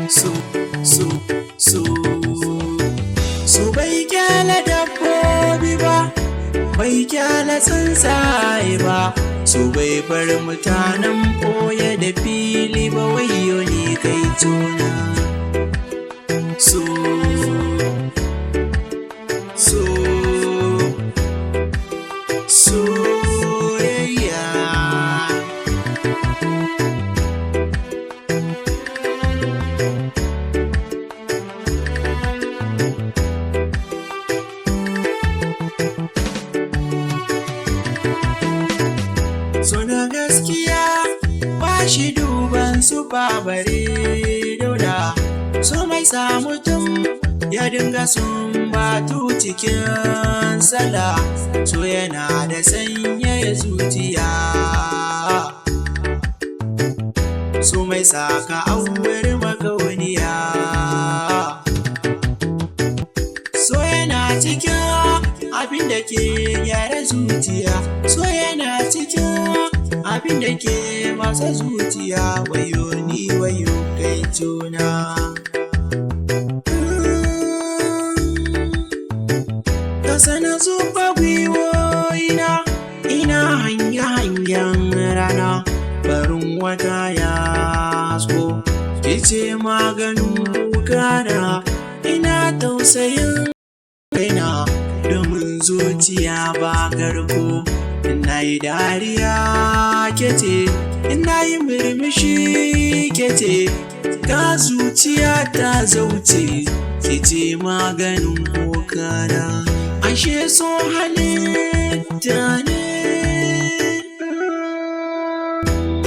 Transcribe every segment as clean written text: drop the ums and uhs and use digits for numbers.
So, so, so bai kyala dabbobi ba, bai kyala tsuntsaye ba, so bai bar mutanen ɓoye da fili ba, wayo ni kai tona. So, so, soyayya. So na gaskiya ba shi duban su babare dauda, so mai sa mutum ya dinga sumbatu cikin sallah, so yana da sanyaya zuciya, so mai sa ka auwar makauniya, so yana cikin abin da ke gyara zuciya, so yana cikin abin da ke masa zuciya, wayo ni wayo kai juna. Ka sana zuba gwiwoyina, ina hangen rana, barin wata ya hasko, kice maganin kukana, ina tausayin kaina, domin zuciya ba garko. Ina yi dariya kece, ina yi murmushi kece, ga zuciya ta zauce, kece maganin kokana. Ashe so halitta ne,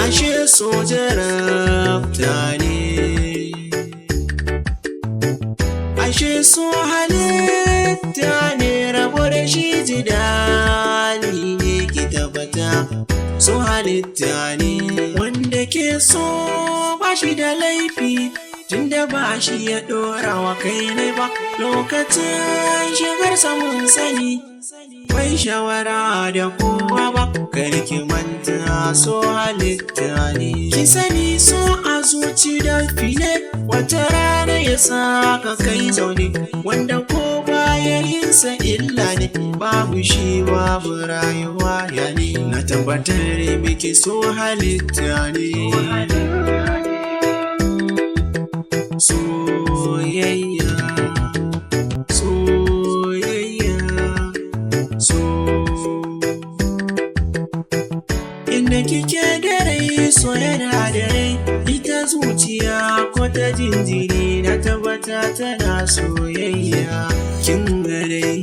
ashe so jarabta ne, ashe so halitta ne, rabo da shi jidali ne, ki tabbata so halitta ne. Wanda ke so ba shi da laifi, tunda ba shi ya ɗora wa kai ne ba, lokacin shigar samun sani bai shawara da kowa ba, kar ki manta so halitta ne. Ki sani so a zuci da file, wata rana ya saka kai zaune, wanda ko bayan yinsa illa ne, babu shi babu rayuwa ya ne, na tabbatar miki so halitta ne. Soyayya, soyayya, so inda kike da rai, so yana da rai, ita zuciya ko ta jinjiri, na tabbata tana soyayya. Kin ga dai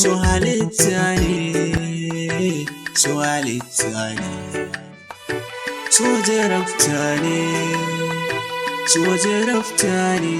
so halitta ne, so halitta ne, so jarabta ne, so jarabta ne.